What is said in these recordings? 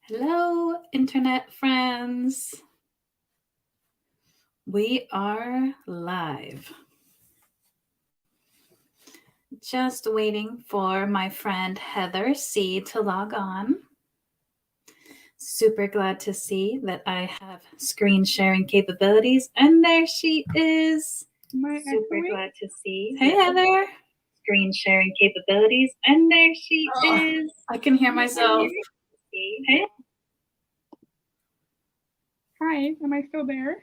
Hello, internet friends. We are live. Just waiting for my friend Heather C to log on. Super glad to see that I have screen sharing capabilities, and there she is. Super glad to see. Hey, Heather. Screen sharing capabilities, and there she is. I can hear myself. Hey. Hi, am I still there?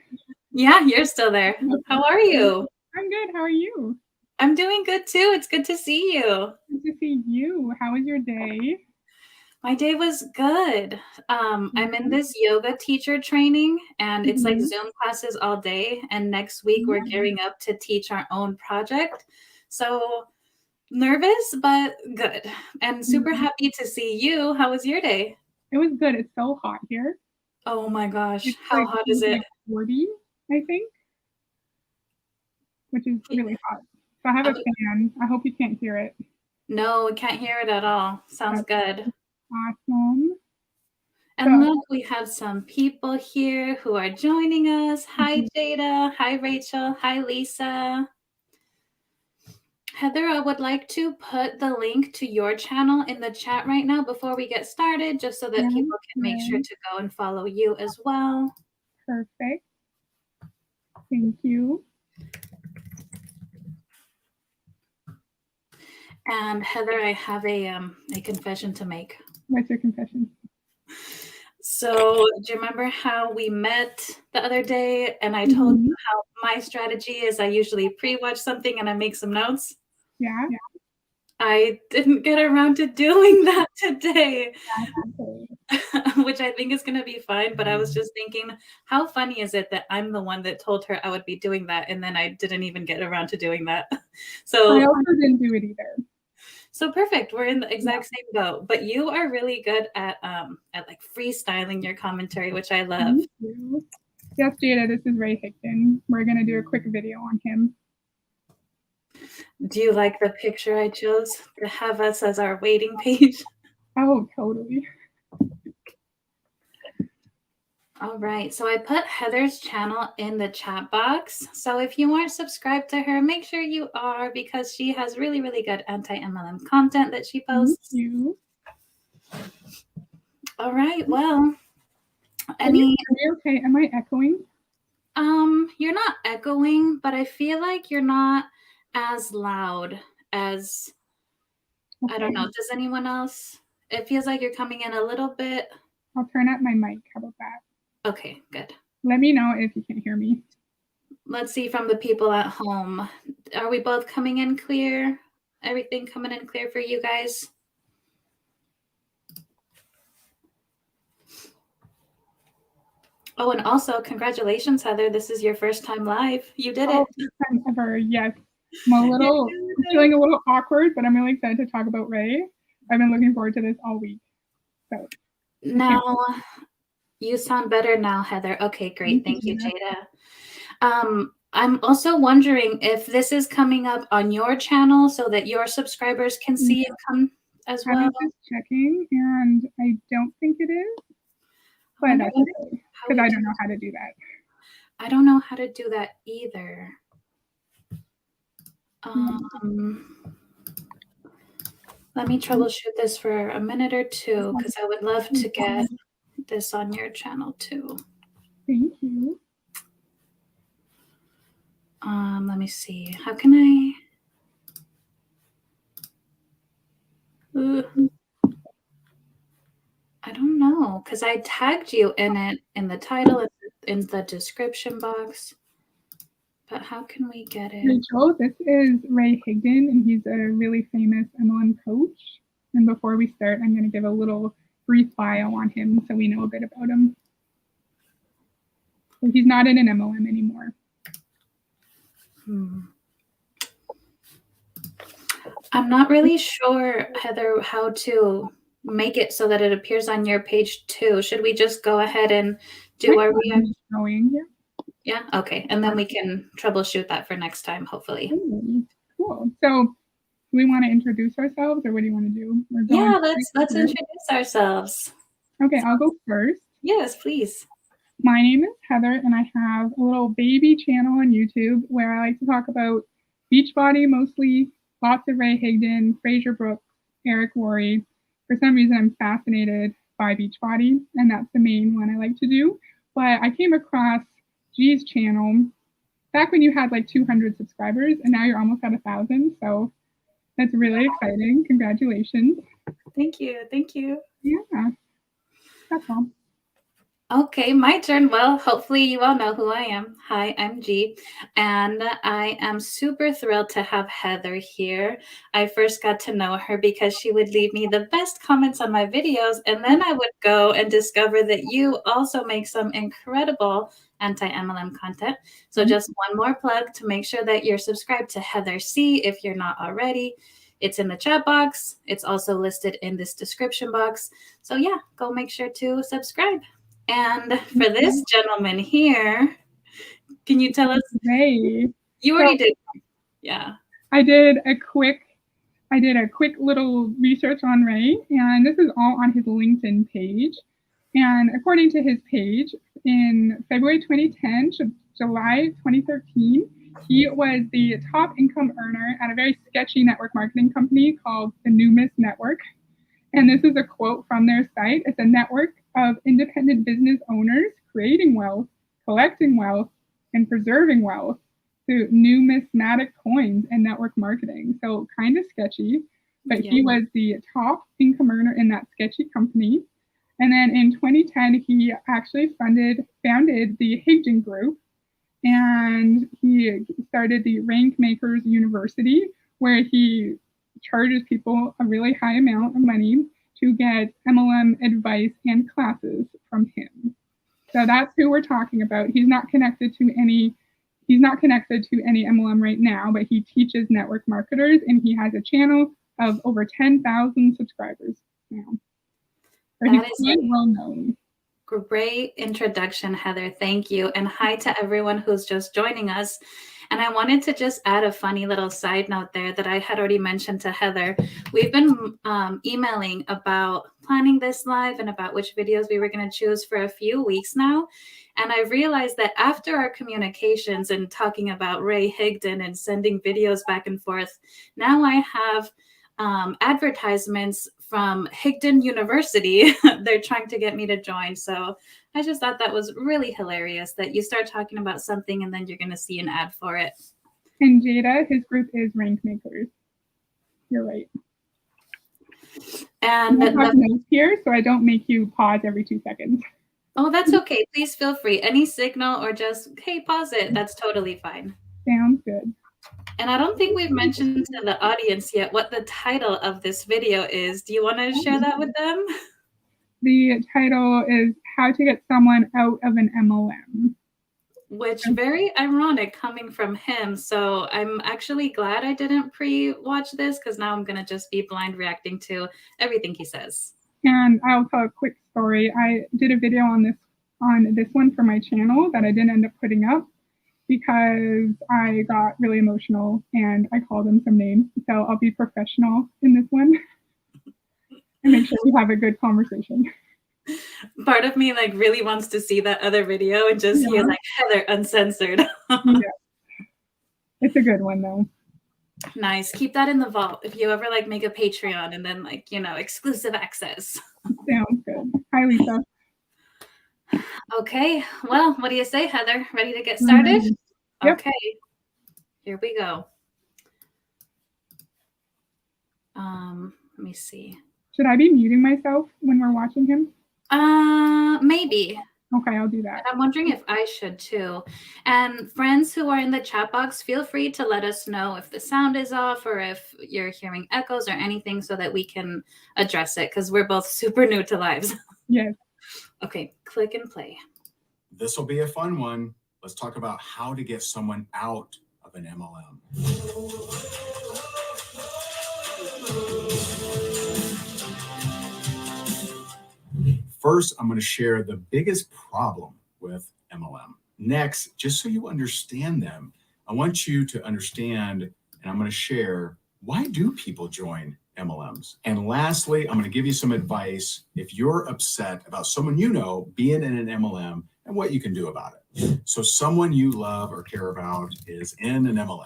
Yeah, you're still there. How are you? I'm good. How are you? I'm doing good too. It's good to see you. Good to see you. How was your day? My day was good. I'm in this yoga teacher training, and it's like Zoom classes all day. And next week we're gearing up to teach our own project. So nervous, but good. And super happy to see you. How was your day? It was good. It's so hot here. Oh my gosh. It's How hot is it? Like 40, I think, which is really hot. So I have a fan. I hope you can't hear it. No, we can't hear it at all. Sounds good. Awesome. And look, we have some people here who are joining us. Hi, Jada. Hi, Rachel. Hi, Lisa. Heather, I would like to put the link to your channel in the chat right now before we get started, just so that people can make sure to go and follow you as well. Perfect. Thank you. And Heather, I have a confession to make. What's your confession? So do you remember how we met the other day and I told you how my strategy is I usually pre-watch something and I make some notes? Yeah. I didn't get around to doing that today, which I think is going to be fine. But I was just thinking, how funny is it that I'm the one that told her I would be doing that, and then I didn't even get around to doing that. So I also didn't do it either. So perfect. We're in the exact same boat. But you are really good at like freestyling your commentary, which I love. Thank you. Yes, Jada, this is Ray Higdon. We're going to do a quick video on him. Do you like the picture I chose to have us as our waiting page? Oh, totally. All right. So I put Heather's channel in the chat box. So if you aren't subscribed to her, make sure you are, because she has really, really good anti-MLM content that she posts. Thank you. All right. Well, Are you okay? Am I echoing? You're not echoing, but I feel like you're not as loud as, I don't know. Does anyone else? It feels like you're coming in a little bit. I'll turn up my mic. How about that? Okay, good. Let me know if you can hear me. Let's see from the people at home. Are we both coming in clear? Everything coming in clear for you guys? Oh, and also congratulations, Heather. This is your first time live. You did it. First time ever, yes. I'm feeling a little awkward, but I'm really excited to talk about Ray. I've been looking forward to this all week. So now you sound better now, Heather. Okay, great. Thank you, Jada. I'm also wondering if this is coming up on your channel so that your subscribers can see it come as well. I'm just checking, and I don't think it is, but that's okay, because I don't know how to do that. I don't know how to do that either. Let me troubleshoot this for a minute or two, because I would love to get this on your channel too. Thank you. Let me see. How can I? I don't know, because I tagged you in it, in the title, in the description box. But how can we get it? Rachel, this is Ray Higdon, and he's a really famous MLM coach. And before we start, I'm going to give a little brief bio on him so we know a bit about him. So he's not in an MLM anymore. I'm not really sure, Heather, how to make it so that it appears on your page too. Should we just go ahead and do our reaction? Yeah, okay. And then we can troubleshoot that for next time, hopefully. Cool. So do we want to introduce ourselves, or what do you want to do? Yeah, let's introduce ourselves. Okay, I'll go first. Yes, please. My name is Heather, and I have a little baby channel on YouTube where I like to talk about Beachbody mostly, lots of Ray Higdon, Fraser Brooks, Eric Worre. For some reason, I'm fascinated by Beachbody, and that's the main one I like to do. But I came across G's channel back when you had like 200 subscribers, and now you're almost at 1,000. So that's really exciting. Congratulations. Thank you. Thank you. Yeah, that's all. Okay, my turn. Well, hopefully you all know who I am. Hi, I'm G, and I am super thrilled to have Heather here. I first got to know her because she would leave me the best comments on my videos, and then I would go and discover that you also make some incredible anti-MLM content. So just one more plug to make sure that you're subscribed to Heather C if you're not already. It's in the chat box. It's also listed in this description box. So yeah, go make sure to subscribe. And for this gentleman here, can you tell us? Ray. You already did. Yeah. I did a quick little research on Ray, and this is all on his LinkedIn page. And according to his page, in February 2010 to July 2013, he was the top income earner at a very sketchy network marketing company called the Numis Network. And this is a quote from their site. It's a network of independent business owners creating wealth, collecting wealth, and preserving wealth through numismatic coins and network marketing. So kind of sketchy, but he was the top income earner in that sketchy company. And then in 2010, he actually founded the Higdon Group, and he started the Rank Makers University, where he charges people a really high amount of money to get MLM advice and classes from him. So that's who we're talking about. He's not connected to any MLM right now, but he teaches network marketers, and he has a channel of over 10,000 subscribers now. So he's quite well known. Great introduction, Heather. Thank you. And hi to everyone who's just joining us. And I wanted to just add a funny little side note there that I had already mentioned to Heather. We've been emailing about planning this live and about which videos we were going to choose for a few weeks now. And I realized that after our communications and talking about Ray Higdon and sending videos back and forth, now I have advertisements from Higdon University. They're trying to get me to join. So I just thought that was really hilarious that you start talking about something and then you're going to see an ad for it. And Jada, his group is Rank Makers. You're right. And I have notes here, so I don't make you pause every 2 seconds. Oh, that's okay. Please feel free. Any signal or just, hey, pause it. That's totally fine. Sounds good. And I don't think we've mentioned to the audience yet what the title of this video is. Do you want to share that with them? The title is How to Get Someone Out of an MLM. Which very ironic coming from him. So I'm actually glad I didn't pre-watch this because now I'm going to just be blind reacting to everything he says. And I'll tell a quick story. I did a video on this one for my channel that I didn't end up putting up because I got really emotional and I called him some names. So I'll be professional in this one and make sure we have a good conversation. Part of me like really wants to see that other video and just hear like Heather uncensored. Yeah. It's a good one though. Nice. Keep that in the vault if you ever like make a Patreon and then like, you know, exclusive access. Sounds good. Hi, Lisa. Okay. Well, what do you say, Heather? Ready to get started? Yep. Okay. Here we go. Let me see. Should I be muting myself when we're watching him? Maybe. Okay, I'll do that. And I'm wondering if I should too. And friends who are in the chat box, feel free to let us know if the sound is off or if you're hearing echoes or anything so that we can address it because we're both super new to lives. Yes. Okay, click and play. This will be a fun one. Let's talk about how to get someone out of an MLM. First, I'm going to share the biggest problem with MLM. Next, just so you understand them, I want you to understand, and I'm going to share, why do people join MLMs. And lastly, I'm going to give you some advice if you're upset about someone you know being in an MLM and what you can do about it. So someone you love or care about is in an MLM.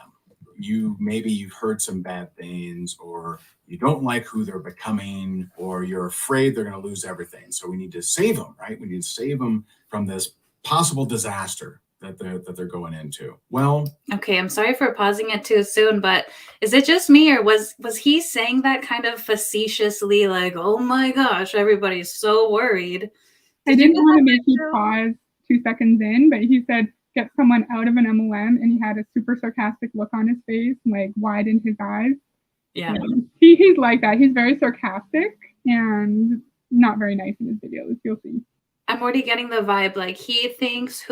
Maybe you've heard some bad things, or you don't like who they're becoming, or you're afraid they're going to lose everything. So we need to save them, right? We need to save them from this possible disaster that they're going into. Well, okay, I'm sorry for pausing it too soon, but is it just me, or was he saying that kind of facetiously, like, oh my gosh, everybody's so worried? I didn't want to make you pause 2 seconds in, but he said, get someone out of an MLM, and he had a super sarcastic look on his face, like widened his eyes. Yeah. He's like that. He's very sarcastic and not very nice in his videos. You'll see. I'm already getting the vibe, like he thinks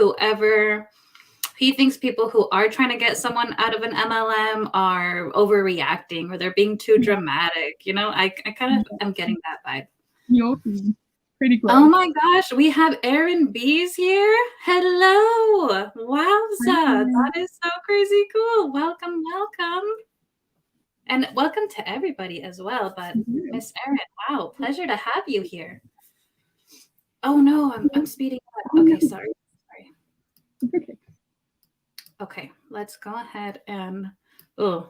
people who are trying to get someone out of an MLM are overreacting, or they're being too dramatic. You know, I kind of am getting that vibe. You'll see. Pretty gross. Oh my gosh, we have Erin B's here. Hello. Wowza. That is so crazy cool. Welcome, welcome. And welcome to everybody as well. But Miss Erin, wow, pleasure to have you here. Oh no, I'm speeding up. Okay, sorry. Okay. Okay, let's go ahead and oh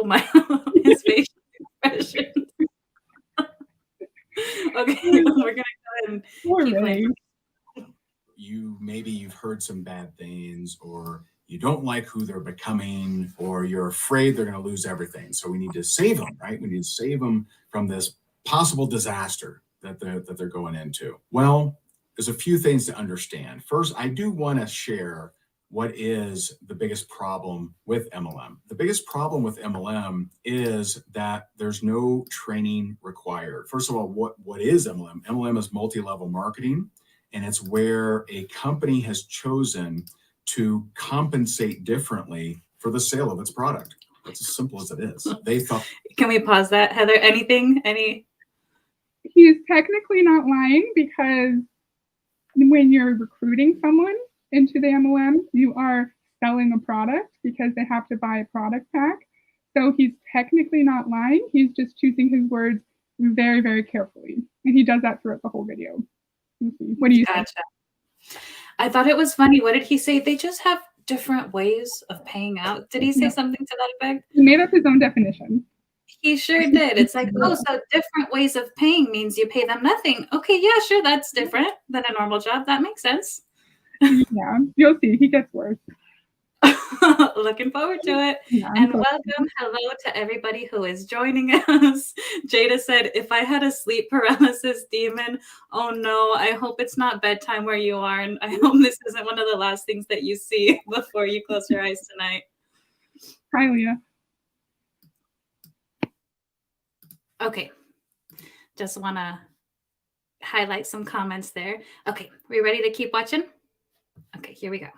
my his facial expression. Okay, we're gonna go ahead and keep playing. Maybe you've heard some bad things, or you don't like who they're becoming, or you're afraid they're going to lose everything. So we need to save them, right? We need to save them from this possible disaster that they're going into. Well, there's a few things to understand. First, I do want to share what is the biggest problem with MLM. The biggest problem with MLM is that there's no training required. First of all, what is MLM? MLM is multi-level marketing, and it's where a company has chosen to compensate differently for the sale of its product. That's as simple as it is. They thought. Can we pause that, Heather? Anything? He's technically not lying, because when you're recruiting someone into the MLM, you are selling a product because they have to buy a product pack. So he's technically not lying. He's just choosing his words very, very carefully. And he does that throughout the whole video. What do you think? I thought it was funny. What did he say? They just have different ways of paying out. Did he say something to that effect? He made up his own definition. He sure did. It's like, oh, so different ways of paying means you pay them nothing. Okay, yeah, sure, that's different than a normal job. That makes sense. Yeah, you'll see. He gets worse. Looking forward to it. Yeah, and welcome, hello to everybody who is joining us. Jada said, if I had a sleep paralysis demon, oh no, I hope it's not bedtime where you are. And I hope this isn't one of the last things that you see before you close your eyes tonight. Hi, Leah. Okay, just want to highlight some comments there. Okay, we ready to keep watching? Okay, here we go.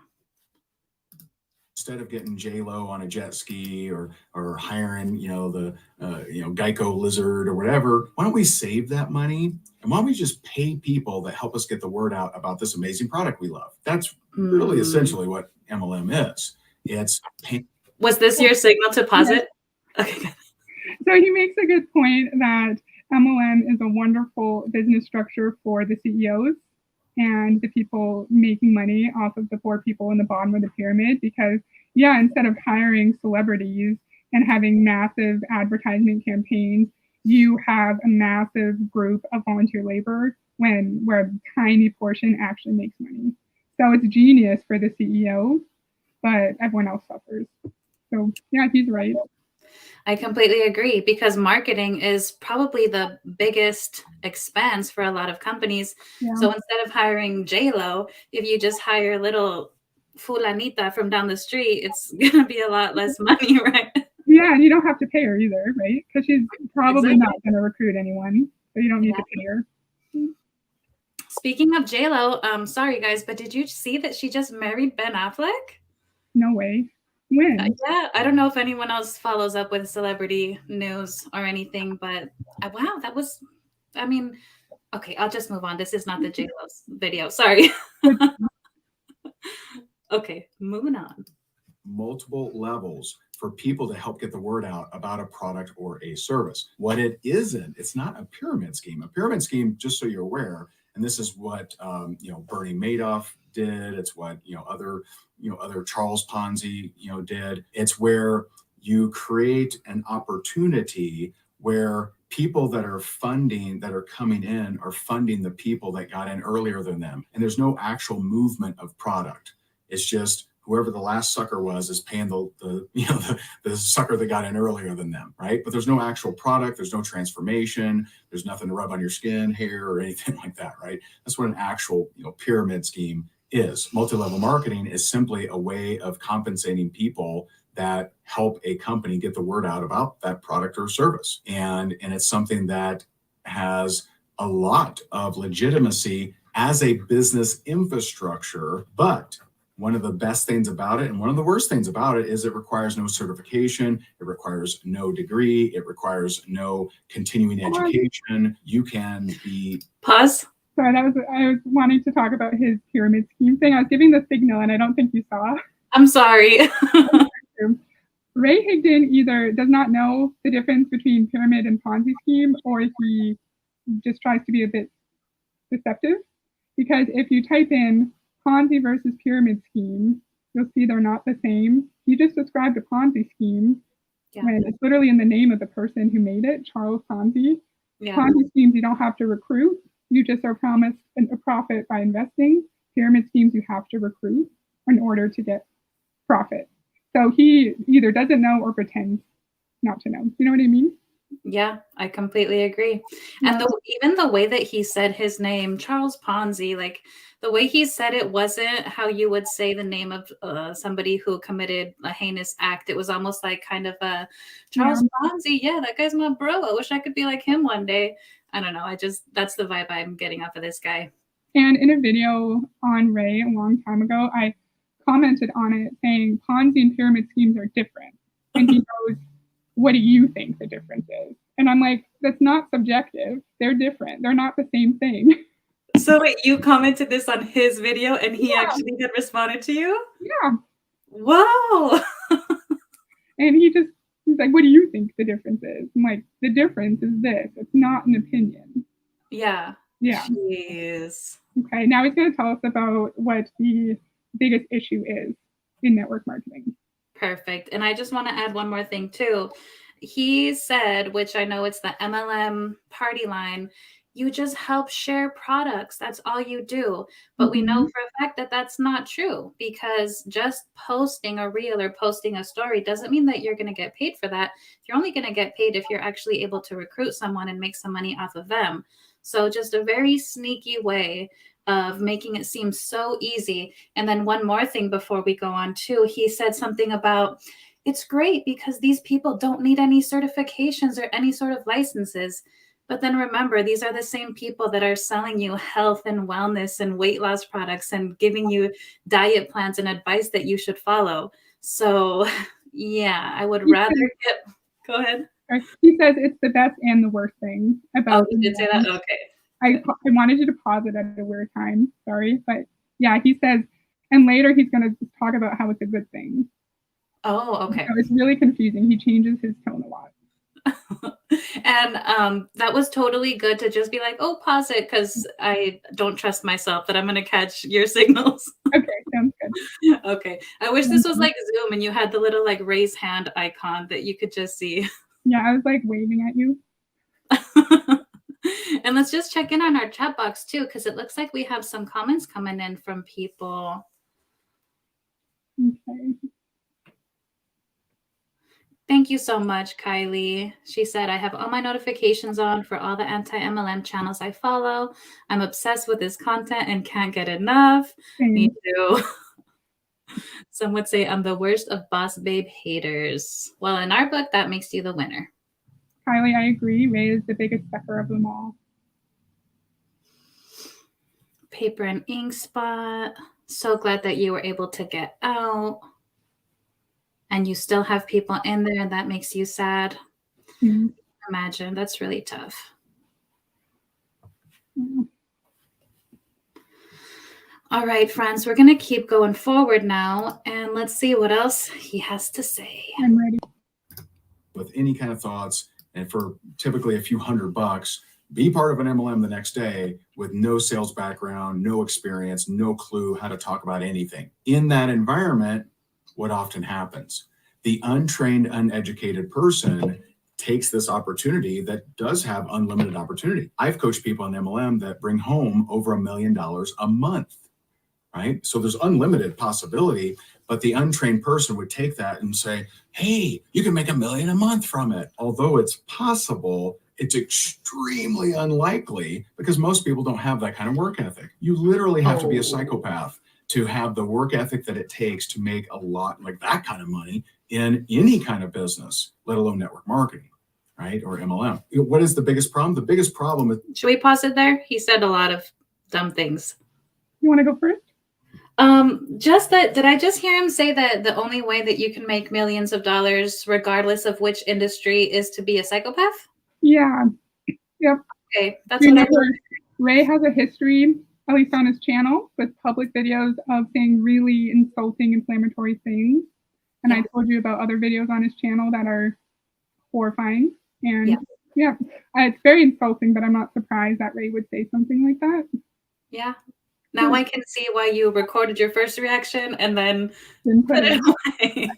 Instead of getting J-Lo on a jet ski or hiring, the Geico lizard or whatever, why don't we save that money? And why don't we just pay people that help us get the word out about this amazing product we love? That's really essentially what MLM is. It's Was this your signal to pause it? Okay, good. So he makes a good point that MLM is a wonderful business structure for the CEOs and the people making money off of the poor people in the bottom of the pyramid, because instead of hiring celebrities and having massive advertisement campaigns, you have a massive group of volunteer labor where a tiny portion actually makes money. So it's genius for the CEO, but everyone else suffers. So yeah, he's right. I completely agree, because marketing is probably the biggest expense for a lot of companies. Yeah. So instead of hiring J-Lo, if you just hire little fulanita from down the street, it's going to be a lot less money, right? Yeah, and you don't have to pay her either, right? Because she's probably not going to recruit anyone, so you don't need to pay her. Speaking of J-Lo, sorry guys, but did you see that she just married Ben Affleck? No way. When? Yeah, I don't know if anyone else follows up with celebrity news or anything, but wow, that was, okay, I'll just move on. This is not the J-Lo's video. Sorry. Okay, moving on. Multiple levels for people to help get the word out about a product or a service. What it isn't, it's not a pyramid scheme. A pyramid scheme, just so you're aware, and this is what Bernie Madoff did. It's what other Charles Ponzi did. It's where you create an opportunity where people that are coming in are funding the people that got in earlier than them, and there's no actual movement of product. It's just whoever the last sucker was is paying the sucker that got in earlier than them, right? But there's no actual product, there's no transformation, there's nothing to rub on your skin, hair, or anything like that, right? That's what an actual pyramid scheme is. Multi-level marketing is simply a way of compensating people that help a company get the word out about that product or service. And it's something that has a lot of legitimacy as a business infrastructure, but one of the best things about it and one of the worst things about it is it requires no certification, it requires no degree, it requires no continuing education. You can be... Pause. Sorry, I was wanting to talk about his pyramid scheme thing. I was giving the signal and I don't think you saw. I'm sorry. Ray Higdon either does not know the difference between pyramid and Ponzi scheme, or he just tries to be a bit deceptive. Because if you type in Ponzi versus pyramid scheme, you'll see they're not the same. He just described a Ponzi scheme when it's literally in the name of the person who made it, Charles Ponzi. Yeah. Ponzi schemes, you don't have to recruit. You just are promised a profit by investing. Pyramid schemes, you have to recruit in order to get profit. So he either doesn't know or pretends not to know. You know what I mean? Yeah, I completely agree. And even the way that he said his name, Charles Ponzi, like the way he said it wasn't how you would say the name of somebody who committed a heinous act. It was almost like kind of a Charles Ponzi. Yeah, that guy's my bro. I wish I could be like him one day. I don't know. That's the vibe I'm getting off of this guy. And in a video on Ray a long time ago, I commented on it saying Ponzi and pyramid schemes are different. And he goes, what do you think the difference is? And I'm like, that's not subjective. They're different. They're not the same thing. So wait, you commented this on his video and he actually had responded to you? Yeah. Wow. And he's like, what do you think the difference is? I'm like, the difference is this. It's not an opinion. Yeah. Yeah. Jeez. Okay, now he's going to tell us about what the biggest issue is in network marketing. Perfect. And I just want to add one more thing too. He said, which I know it's the MLM party line, you just help share products. That's all you do. But we know for a fact that that's not true, because just posting a reel or posting a story doesn't mean that you're going to get paid for that. You're only going to get paid if you're actually able to recruit someone and make some money off of them. So just a very sneaky way of making it seem so easy. And then one more thing before we go on too, he said something about, it's great because these people don't need any certifications or any sort of licenses. But then remember, these are the same people that are selling you health and wellness and weight loss products and giving you diet plans and advice that you should follow. So yeah, I would rather go ahead. He says it's the best and the worst thing about. Oh, he did say that? Okay. I wanted you to pause it at a weird time. Sorry. But yeah, he says, and later he's going to talk about how it's a good thing. Oh, okay. So it's really confusing. He changes his tone a lot. And that was totally good to just be like, oh, pause it, because I don't trust myself that I'm going to catch your signals. Okay, sounds good. Okay. I wish this was like Zoom and you had the little like raise hand icon that you could just see. Yeah, I was like waving at you. And let's just check in on our chat box too, because it looks like we have some comments coming in from people. Okay. Thank you so much, Kylie. She said, I have all my notifications on for all the anti-MLM channels I follow. I'm obsessed with this content and can't get enough. Me too. Some would say I'm the worst of boss babe haters. Well, in our book, that makes you the winner. Kylie, I agree. Ray is the biggest sucker of them all. Paper and ink spot. So glad that you were able to get out. And you still have people in there, and that makes you sad. Mm-hmm. Imagine, that's really tough. Mm-hmm. All right, friends, we're going to keep going forward now, and let's see what else he has to say. I'm ready. With any kind of thoughts, and for typically a few $100, be part of an MLM the next day with no sales background, no experience, no clue how to talk about anything. In that environment, what often happens? The untrained, uneducated person takes this opportunity that does have unlimited opportunity. I've coached people on MLM that bring home over $1 million a month, right? So there's unlimited possibility, but the untrained person would take that and say, hey, you can make $1 million a month from it. Although it's possible, it's extremely unlikely because most people don't have that kind of work ethic. You literally have to be a psychopath to have the work ethic that it takes to make a lot like that kind of money in any kind of business, let alone network marketing, right? Or MLM. What is the biggest problem? The biggest problem is... Should we pause it there? He said a lot of dumb things. You want to go first? Just that, did I just hear him say that the only way that you can make millions of dollars, regardless of which industry, is to be a psychopath? Yeah. Yep. Okay, that's what I heard. Ray has a history, at least on his channel, with public videos of saying really insulting, inflammatory things. And I told you about other videos on his channel that are horrifying. And it's very insulting, but I'm not surprised that Ray would say something like that. Yeah. Now I can see why you recorded your first reaction and then Didn't put it away.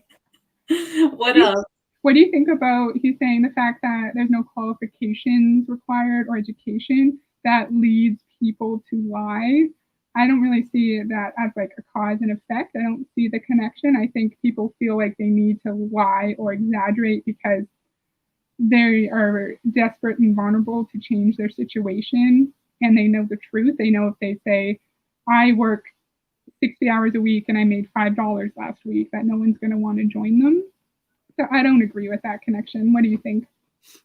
What else? What do you think about, he's saying the fact that there's no qualifications required or education that leads people to lie? I don't really see that as like a cause and effect. I don't see the connection. I think people feel like they need to lie or exaggerate because they are desperate and vulnerable to change their situation. And they know the truth. They know if they say, I work 60 hours a week and I made $5 last week, that no one's going to want to join them. So I don't agree with that connection. What do you think?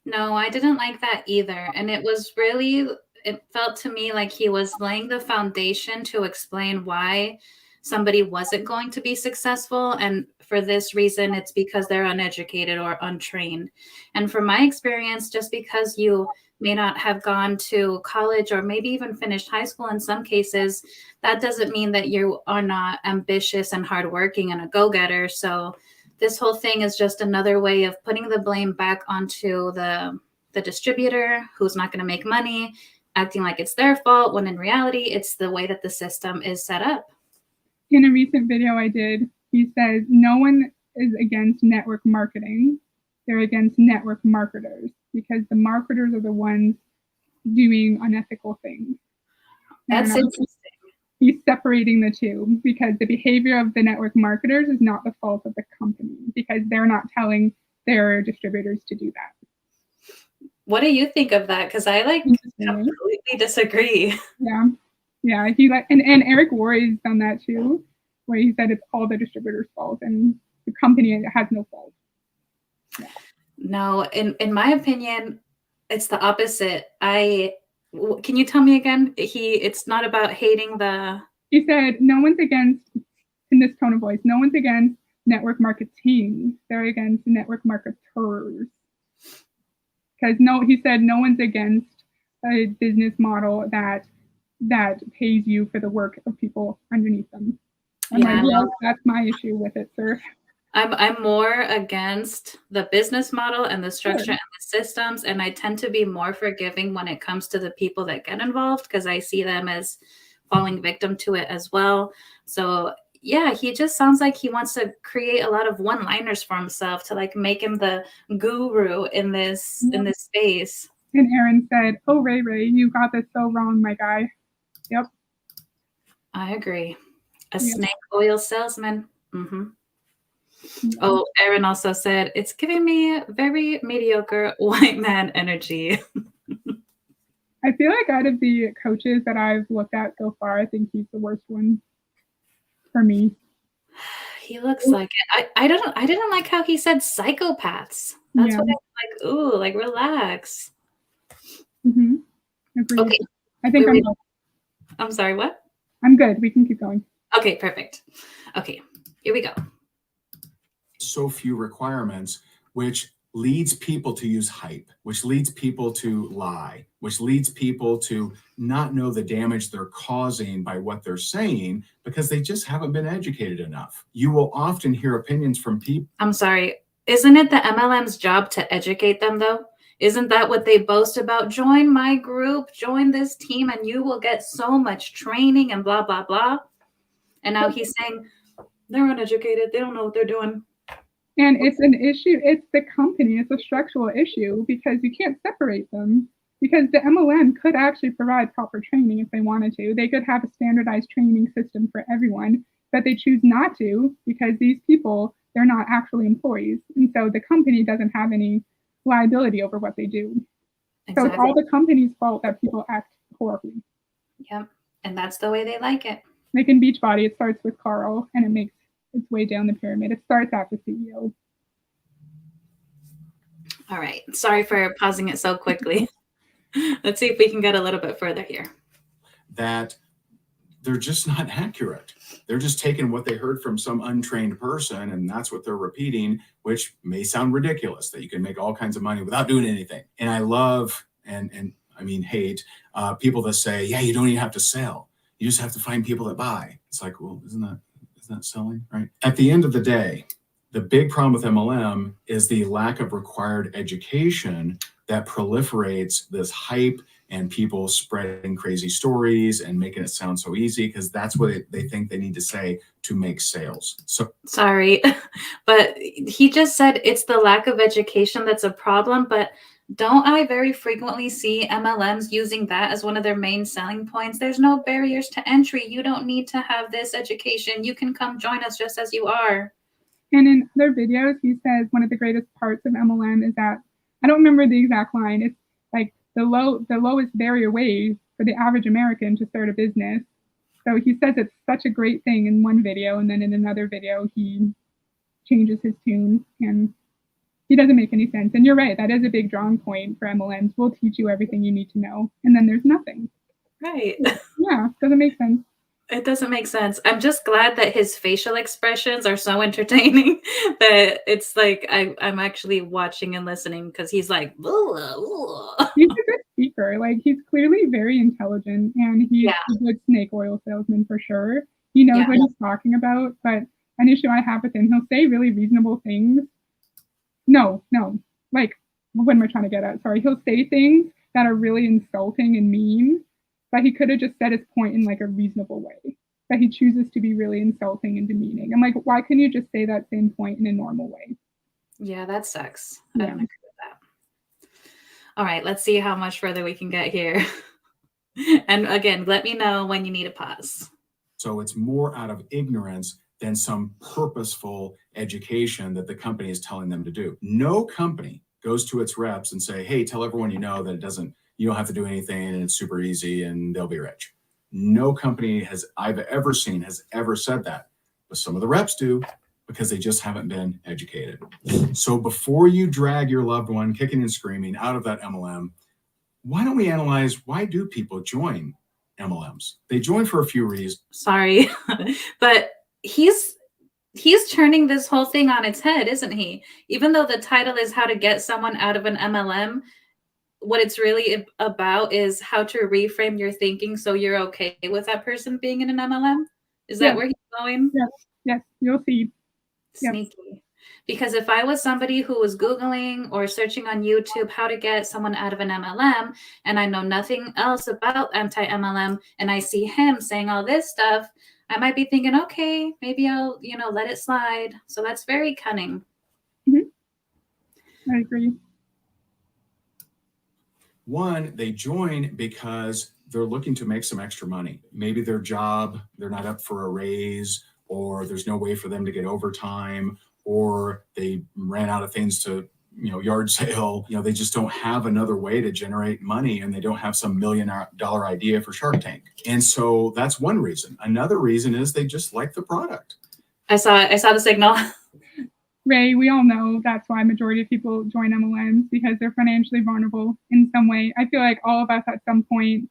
No, I didn't like that either. And it was really, it felt to me like he was laying the foundation to explain why somebody wasn't going to be successful. And for this reason, it's because they're uneducated or untrained. And from my experience, just because you may not have gone to college or maybe even finished high school in some cases, that doesn't mean that you are not ambitious and hardworking and a go-getter. So this whole thing is just another way of putting the blame back onto the distributor who's not going to make money, acting like it's their fault, when in reality, it's the way that the system is set up. In a recent video I did, he says, no one is against network marketing. They're against network marketers because the marketers are the ones doing unethical things. That's interesting. He's separating the two because the behavior of the network marketers is not the fault of the company because they're not telling their distributors to do that. What do you think of that? Because I completely disagree. Yeah. And Eric Worre's done that too, where he said it's all the distributor's fault and the company has no fault. Yeah. No, in my opinion, it's the opposite. Can you tell me again? It's not about hating the... He said, no one's against, in this tone of voice, no one's against network marketing. They're against network marketers. Because he said no one's against a business model that pays you for the work of people underneath them. That's my issue with it, sir. I'm more against the business model and the structure and the systems, and I tend to be more forgiving when it comes to the people that get involved because I see them as falling victim to it as well. So yeah, he just sounds like he wants to create a lot of one-liners for himself to like make him the guru in this space. And Aaron said, "Oh, Ray, you got this so wrong, my guy." Yep. I agree. Snake oil salesman. Mm-hmm. Oh, Aaron also said, it's giving me very mediocre white man energy. I feel like out of the coaches that I've looked at so far, I think he's the worst one for me. He looks like it. I didn't like how he said psychopaths. That's what I like. Ooh, like relax. Mm-hmm. Agreed. Okay. I think I'm sorry, what? I'm good. We can keep going. Okay, perfect. Okay, here we go. So few requirements, which leads people to use hype, which leads people to lie, which leads people to not know the damage they're causing by what they're saying because they just haven't been educated enough. You will often hear opinions from people. I'm sorry. Isn't it the MLM's job to educate them, though? Isn't that what they boast about? Join my group, join this team, and you will get so much training and blah, blah, blah. And now he's saying they're uneducated. They don't know what they're doing. And it's an issue. It's the company. It's a structural issue because you can't separate them. Because the MLM could actually provide proper training if they wanted to. They could have a standardized training system for everyone, but they choose not to because these people, they're not actually employees. And so the company doesn't have any liability over what they do. Exactly. So it's all the company's fault that people act horribly. Yep. And that's the way they like it. Like in Beachbody, it starts with Carl and it makes its way down the pyramid. It starts at the CEO. All right. Sorry for pausing it so quickly. Let's see if we can get a little bit further here. That they're just not accurate. They're just taking what they heard from some untrained person and that's what they're repeating, which may sound ridiculous that you can make all kinds of money without doing anything. And I love, and I mean, hate people that say, yeah, you don't even have to sell. You just have to find people that buy. It's like, well, isn't that selling, right? At the end of the day, the big problem with MLM is the lack of required education that proliferates this hype and people spreading crazy stories and making it sound so easy because that's what they think they need to say to make sales. So sorry, but he just said it's the lack of education that's a problem. But don't I very frequently see MLMs using that as one of their main selling points? There's no barriers to entry. You don't need to have this education. You can come join us just as you are. And in other videos, he says one of the greatest parts of MLM is that, I don't remember the exact line, it's like the lowest barrier way for the average American to start a business. So he says it's such a great thing in one video, and then in another video, he changes his tune, and he doesn't make any sense. And you're right, that is a big drawing point for MLMs. We'll teach you everything you need to know, and then there's nothing. Right. Yeah, doesn't make sense. It doesn't make sense. I'm just glad that his facial expressions are so entertaining that it's like I'm actually watching and listening because he's like, blah, blah. He's a good speaker. Like, he's clearly very intelligent and he's a good snake oil salesman for sure. He knows what he's talking about, but an issue I have with him, he'll say really reasonable things. No, like when we're trying to get at, sorry, he'll say things that are really insulting and mean. But he could have just said his point in like a reasonable way. But he chooses to be really insulting and demeaning. I'm like, why couldn't you just say that same point in a normal way? Yeah, that sucks. I don't agree with that. All right, let's see how much further we can get here. And again, let me know when you need a pause. So it's more out of ignorance than some purposeful education that the company is telling them to do. No company goes to its reps and say, hey, tell everyone you know that you don't have to do anything and it's super easy and they'll be rich. No company I've ever seen has ever said that, but some of the reps do because they just haven't been educated. So before you drag your loved one kicking and screaming out of that MLM, why don't we analyze why do people join MLMs? They join for a few reasons. Sorry, but he's turning this whole thing on its head, isn't he? Even though the title is how to get someone out of an MLM, what it's really about is how to reframe your thinking so you're okay with that person being in an MLM. Is that where he's going? Yes, you'll see. Sneaky. Yep. Because if I was somebody who was Googling or searching on YouTube how to get someone out of an MLM, and I know nothing else about anti-MLM, and I see him saying all this stuff, I might be thinking, okay, maybe I'll, let it slide. So that's very cunning. I agree. One, they join because they're looking to make some extra money. Maybe their job, they're not up for a raise, or there's no way for them to get overtime, or they ran out of things to, yard sale. They just don't have another way to generate money and they don't have some $1 million idea for Shark Tank. And so that's one reason. Another reason is they just like the product. I saw the signal. Ray, we all know that's why majority of people join MLMs, because they're financially vulnerable in some way. I feel like all of us at some point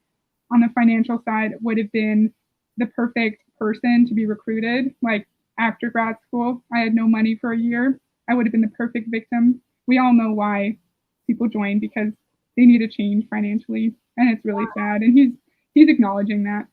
on the financial side would have been the perfect person to be recruited. Like after grad school, I had no money for a year. I would have been the perfect victim. we all know why people join, because they need a change financially, and it's really sad. And he's acknowledging that.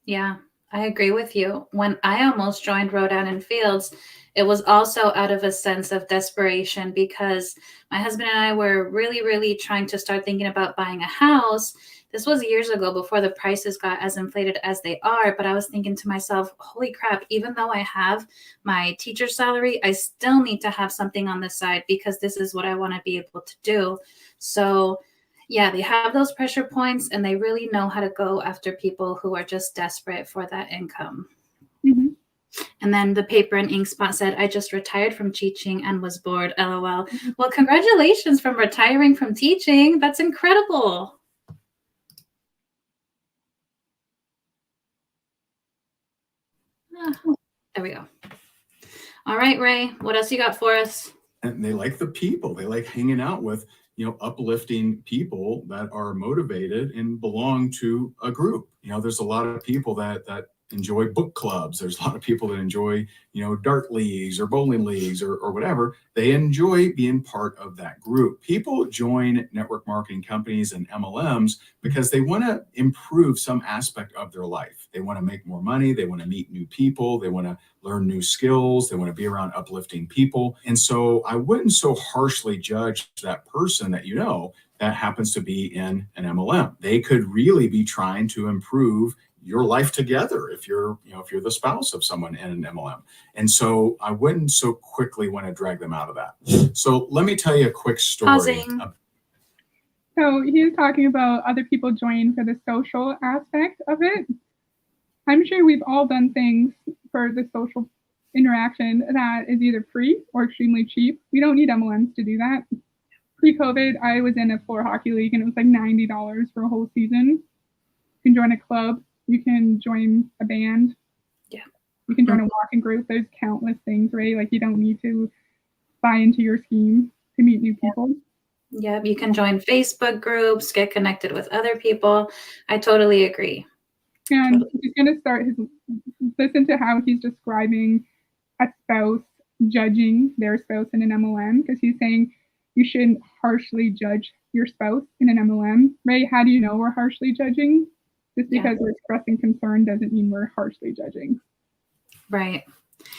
Yeah, I agree with you. When I almost joined Rodan and Fields, it was also out of a sense of desperation because my husband and I were really, really trying to start thinking about buying a house. This was years ago before the prices got as inflated as they are. But I was thinking to myself, holy crap, even though I have my teacher salary, I still need to have something on the side because this is what I want to be able to do. So yeah, they have those pressure points and they really know how to go after people who are just desperate for that income. Mm-hmm. And then the paper and ink spot said, I just retired from teaching and was bored, LOL. Well, congratulations from retiring from teaching. That's incredible. There we go. All right, Ray, what else you got for us? And they like the people. They like hanging out with, uplifting people that are motivated and belong to a group. There's a lot of people that enjoy book clubs. There's a lot of people that enjoy, dart leagues or bowling leagues or whatever. They enjoy being part of that group. People join network marketing companies and MLMs because they want to improve some aspect of their life. They want to make more money. They want to meet new people. They want to learn new skills. They want to be around uplifting people. And so I wouldn't so harshly judge that person that that happens to be in an MLM. They could really be trying to improve your life together if you're the spouse of someone in an MLM. And so I wouldn't so quickly want to drag them out of that. So let me tell you a quick story. Pausing. So he's talking about other people join for the social aspect of it. I'm sure we've all done things for the social interaction that is either free or extremely cheap. We don't need MLMs to do that. Pre-COVID, I was in a floor hockey league and it was like $90 for a whole season. You can join a club. You can join a band. Yeah. You can join a walking group. There's countless things, right? Like you don't need to buy into your scheme to meet new people. Yeah, you can join Facebook groups, get connected with other people. I totally agree. And he's going to start listen to how he's describing a spouse judging their spouse in an MLM, because he's saying you shouldn't harshly judge your spouse in an MLM. Ray, how do you know we're harshly judging? Just because we're expressing concern doesn't mean we're harshly judging. Right.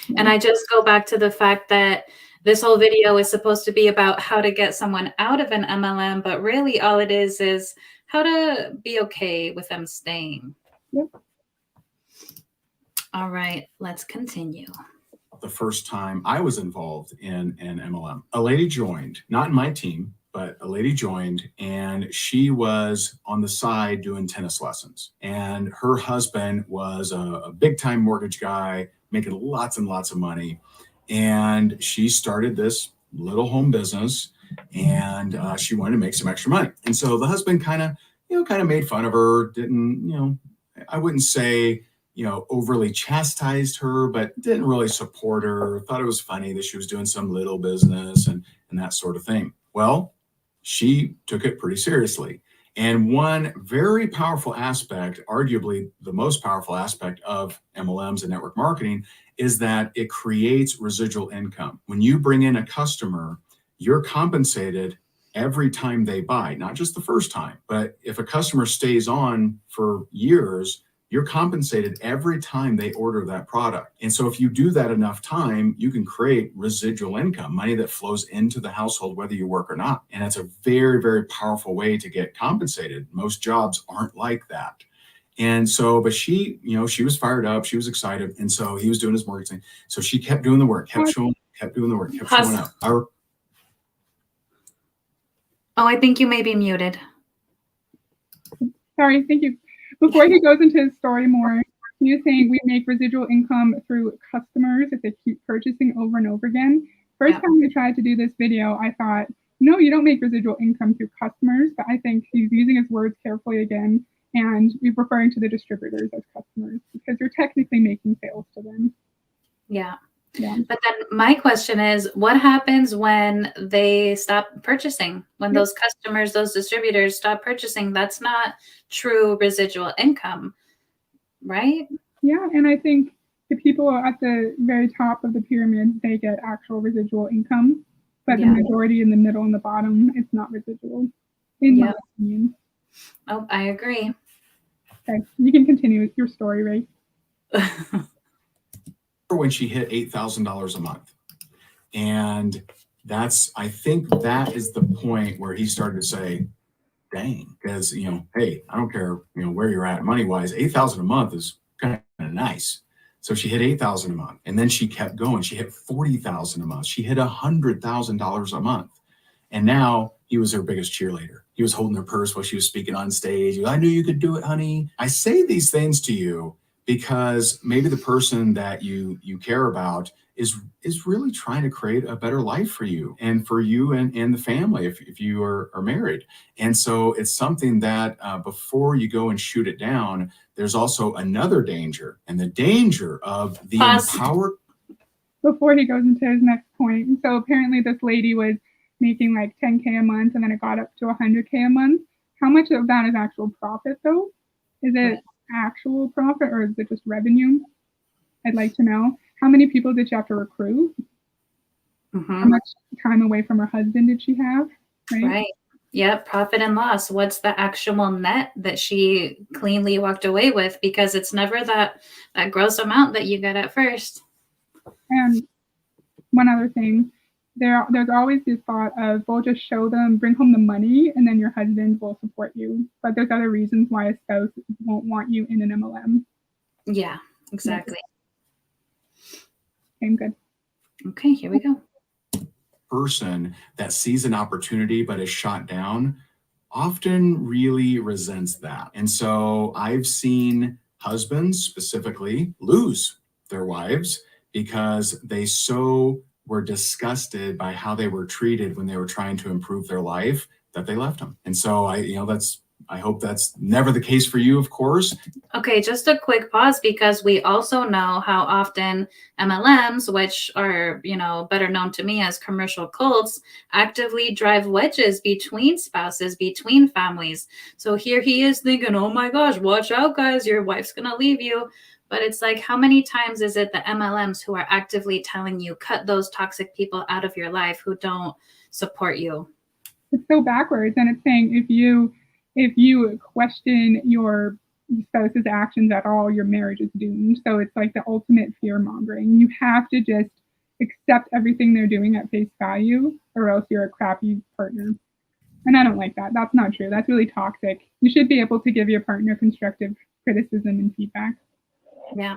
Yeah. And I just go back to the fact that this whole video is supposed to be about how to get someone out of an MLM, but really all it is how to be okay with them staying. Yep. All right, let's continue. The first time I was involved in an MLM, a lady joined, not in my team, but a lady joined, and she was on the side doing tennis lessons. And her husband was a big-time mortgage guy, making lots and lots of money. And she started this little home business, and she wanted to make some extra money. And so the husband kind of made fun of her, didn't, I wouldn't say, overly chastised her, but didn't really support her, thought it was funny that she was doing some little business and that sort of thing. Well, she took it pretty seriously. And one very powerful aspect, arguably the most powerful aspect of MLMs and network marketing, is that it creates residual income. When you bring in a customer, you're compensated every time they buy, not just the first time, but if a customer stays on for years, you're compensated every time they order that product. And so if you do that enough time, you can create residual income, money that flows into the household, whether you work or not. And it's a very, very powerful way to get compensated. Most jobs aren't like that. And so, but she, she was fired up, she was excited. And so he was doing his mortgage thing. So she kept doing the work, kept showing up. Oh, I think you may be muted. Sorry, thank you. Before he goes into his story more, he was saying we make residual income through customers if they keep purchasing over and over again. First time we tried to do this video, I thought, no, you don't make residual income through customers, but I think he's using his words carefully again, and we're referring to the distributors as customers because you're technically making sales to them. Yeah. Yeah. But then my question is, what happens when they stop purchasing? When those customers, those distributors stop purchasing? That's not true residual income, right? Yeah, and I think the people at the very top of the pyramid, they get actual residual income. But the majority in the middle and the bottom, it's not residual, in my opinion. Oh, I agree. Okay, you can continue with your story, Ray. When she hit $8,000 a month. And I think that is the point where he started to say, dang, because, hey, I don't care, where you're at money wise, 8,000 a month is kind of nice. So she hit 8,000 a month, and then she kept going. She hit 40,000 a month. She hit $100,000 a month. And now he was her biggest cheerleader. He was holding her purse while she was speaking on stage. I knew you could do it, honey. I say these things to you because maybe the person that you care about is really trying to create a better life for you and for you and the family if you are married. And so it's something that before you go and shoot it down, there's also another danger, and the danger of the empowered. Before he goes into his next point, so apparently this lady was making like 10K a month, and then it got up to 100K a month. How much of that is actual profit though? Is it actual profit, or is it just revenue? I'd like to know. How many people did she have to recruit? How much time away from her husband did she have? Right. Yeah, profit and loss. What's the actual net that she cleanly walked away with? Because it's never that gross amount that you get at first. And one other thing, there's always this thought of, we'll just show them, bring home the money, and then your husband will support you. But there's other reasons why a spouse won't want you in an MLM. Yeah, exactly. Okay, good. Okay, here we go. Person that sees an opportunity but is shot down often really resents that. And so I've seen husbands specifically lose their wives because they were disgusted by how they were treated when they were trying to improve their life that they left them. And so I hope that's never the case for you, of course. Okay, just a quick pause, because we also know how often MLMs, which are, better known to me as commercial cults, actively drive wedges between spouses, between families. So here he is thinking, oh my gosh, watch out, guys, your wife's going to leave you. But it's like, how many times is it the MLMs who are actively telling you, cut those toxic people out of your life who don't support you? It's so backwards. And it's saying if you question your spouse's actions at all, your marriage is doomed. So it's like the ultimate fear mongering. You have to just accept everything they're doing at face value, or else you're a crappy partner. And I don't like that. That's not true. That's really toxic. You should be able to give your partner constructive criticism and feedback. Yeah.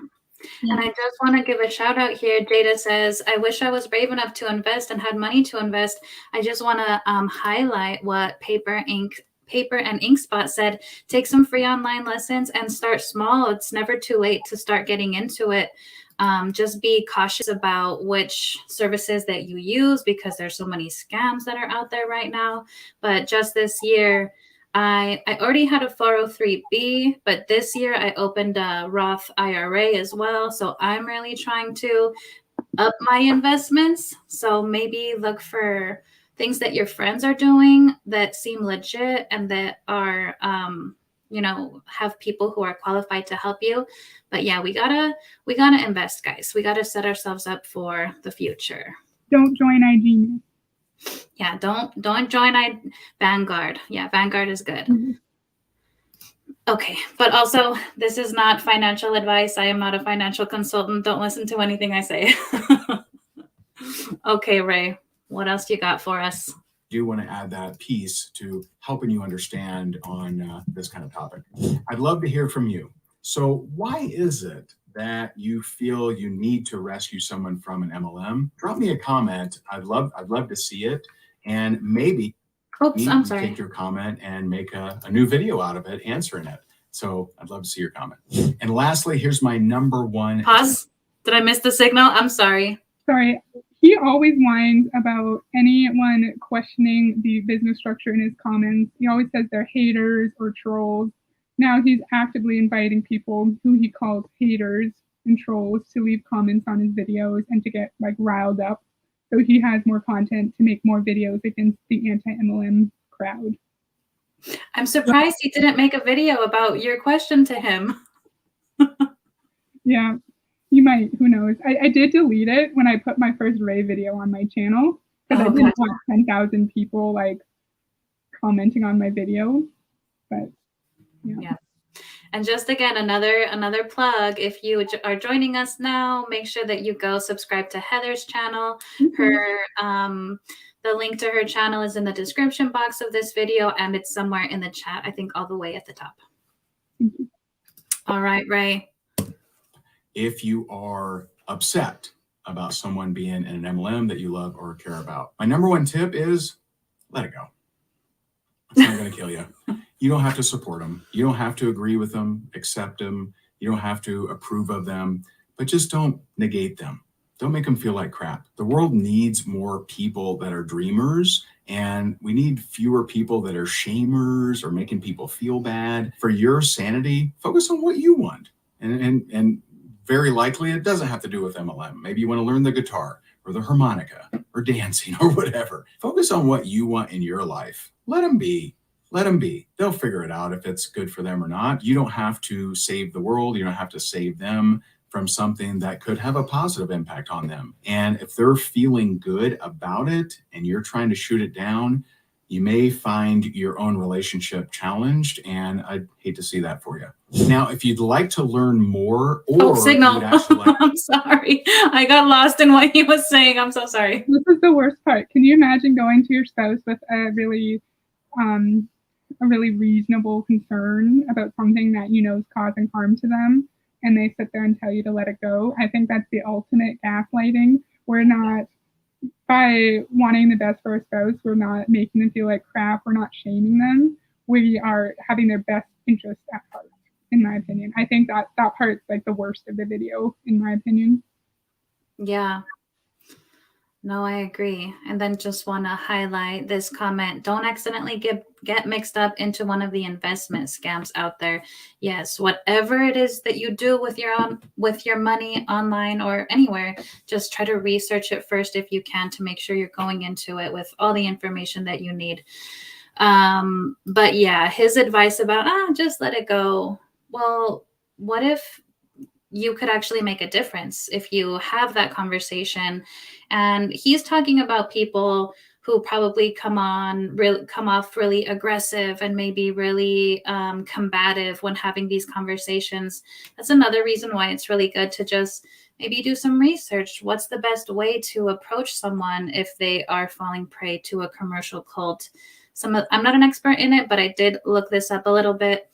And I just want to give a shout out here. Jada says, I wish I was brave enough to invest and had money to invest. I just want to highlight what Paper and Ink Spot said. Take some free online lessons and start small. It's never too late to start getting into it. Just be cautious about which services that you use, because there's so many scams that are out there right now. But just this year, I already had a 403B, but this year I opened a Roth IRA as well. So I'm really trying to up my investments. So maybe look for things that your friends are doing that seem legit and that are, have people who are qualified to help you. But yeah, we gotta invest, guys. We gotta set ourselves up for the future. Don't join iGenius. Yeah, don't join Vanguard. Yeah, Vanguard is good. Okay, but also this is not financial advice. I am not a financial consultant. Don't listen to anything I say. Okay, Ray, what else you got for us? I do want to add that piece to helping you understand on this kind of topic. I'd love to hear from you. So why is it that you feel you need to rescue someone from an MLM? Drop me a comment. I'd love to see it, and maybe take your comment and make a new video out of it answering it. So I'd love to see your comment. And lastly, here's my number one. Pause. Did I miss the signal? I'm sorry. Sorry. He always whines about anyone questioning the business structure in his comments. He always says they're haters or trolls. Now he's actively inviting people who he calls haters and trolls to leave comments on his videos and to get riled up. So he has more content to make more videos against the anti-MLM crowd. I'm surprised he didn't make a video about your question to him. Yeah, you might. Who knows? I did delete it when I put my first Ray video on my channel, Because I Oh, didn't gotcha. want 10,000 people like commenting on my video, but yeah. Yeah. And just again, another plug. If you are joining us now, make sure that you go subscribe to Heather's channel. Her the link to her channel is in the description box of this video, and it's somewhere in the chat, I think all the way at the top. All right, Ray. If you are upset about someone being in an MLM that you love or care about, my number one tip is let it go. It's not going to kill you. You don't have to support them. You don't have to agree with them, accept them. You don't have to approve of them, but just don't negate them. Don't make them feel like crap. The world needs more people that are dreamers, and we need fewer people that are shamers or making people feel bad. For your sanity, focus on what you want. And very likely it doesn't have to do with MLM. Maybe you want to learn the guitar or the harmonica or dancing or whatever. Focus on what you want in your life. Let them be. Let them be. They'll figure it out if it's good for them or not. You don't have to save the world. You don't have to save them from something that could have a positive impact on them. And if they're feeling good about it and you're trying to shoot it down, you may find your own relationship challenged, and I'd hate to see that for you. Now, if you'd like to learn more, or Signal. you'd actually like I'm sorry. I got lost in what he was saying. I'm so sorry. This is the worst part. Can you imagine going to your spouse with a really reasonable concern about something that you know is causing harm to them, and they sit there and tell you to let it go? I think that's the ultimate gaslighting. We're not, by wanting the best for our spouse, we're not making them feel like crap. We're not shaming them. We are having their best interest at heart, in my opinion. I think that part's like the worst of the video, in my opinion. Yeah. No, I agree. And then just want to highlight this comment. Don't accidentally get mixed up into one of the investment scams out there. Yes, whatever it is that you do with your money online or anywhere, just try to research it first if you can, to make sure you're going into it with all the information that you need. But yeah, his advice about just let it go. Well, what if you could actually make a difference if you have that conversation? And he's talking about people who probably come off really aggressive and maybe really combative when having these conversations. That's another reason why it's really good to just maybe do some research. What's the best way to approach someone if they are falling prey to a commercial cult? I'm not an expert in it, but I did look this up a little bit.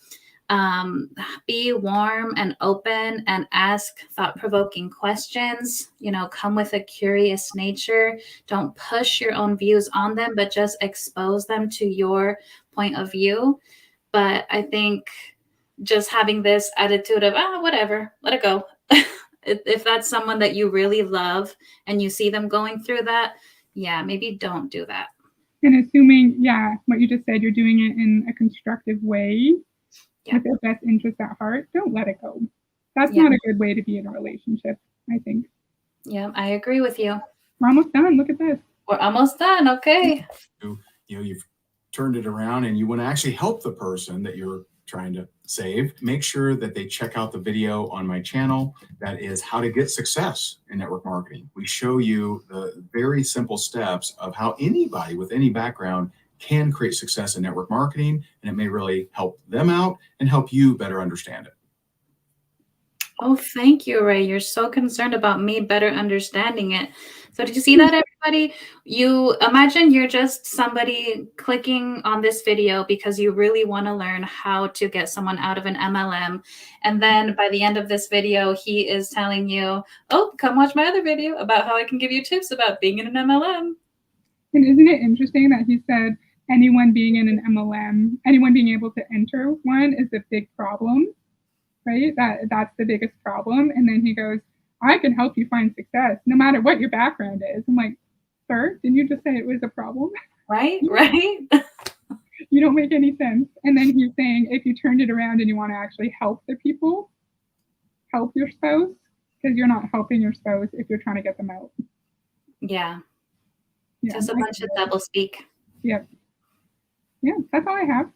Be warm and open and ask thought-provoking questions. Come with a curious nature. Don't push your own views on them, but just expose them to your point of view. But I think just having this attitude of whatever, let it go. If that's someone that you really love and you see them going through that, yeah, maybe don't do that. And assuming, what you just said, you're doing it in a constructive way, with their best interest at heart, don't let it go. That's not a good way to be in a relationship, I think. Yeah, I agree with you. We're almost done. Look at this. We're almost done. Okay. You've turned it around and you want to actually help the person that you're trying to save. Make sure that they check out the video on my channel. That is how to get success in network marketing. We show you the very simple steps of how anybody with any background can create success in network marketing, and it may really help them out and help you better understand it. Oh, thank you, Ray. You're so concerned about me better understanding it. So did you see that, everybody? You imagine you're just somebody clicking on this video because you really want to learn how to get someone out of an MLM. And then by the end of this video, he is telling you, oh, come watch my other video about how I can give you tips about being in an MLM. And isn't it interesting that he said anyone being in an MLM, anyone being able to enter one is a big problem, right? That's the biggest problem. And then he goes, I can help you find success no matter what your background is. I'm like, sir, didn't you just say it was a problem? Right. You don't make any sense. And then he's saying, if you turned it around and you want to actually help the people, help your spouse, because you're not helping your spouse if you're trying to get them out. Yeah. Just a bunch of double speak. Yep. Yeah, that's all I have.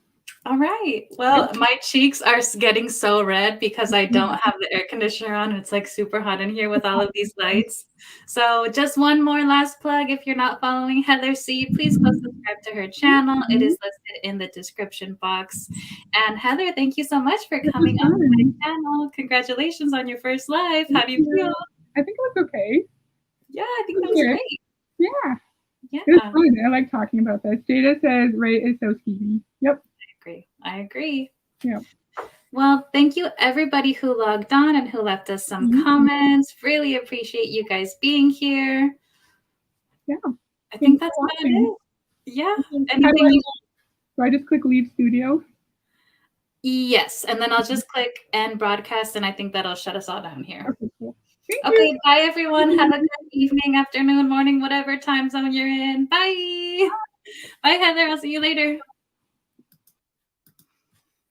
All right. Well, my cheeks are getting so red because I don't have the air conditioner on. It's like super hot in here with all of these lights. So just one more last plug. If you're not following Heather C, please go subscribe to her channel. It is listed in the description box. And Heather, thank you so much for coming on my channel. Congratulations on your first live. How do you feel? I think it was okay. Yeah, I think that was great. Yeah. Yeah. It was fun. I like talking about this. Jada says Ray is so skeevy. Yep. I agree. Yeah. Well, thank you everybody who logged on and who left us some comments. Really appreciate you guys being here. Yeah. I think that's about it. Yeah. Anything do I just click leave studio? Yes. And then I'll just click end broadcast, and I think that'll shut us all down here. Okay, cool. Okay, bye everyone. Have a good evening, afternoon, morning, whatever time zone you're in. Bye. Bye, Heather. I'll see you later.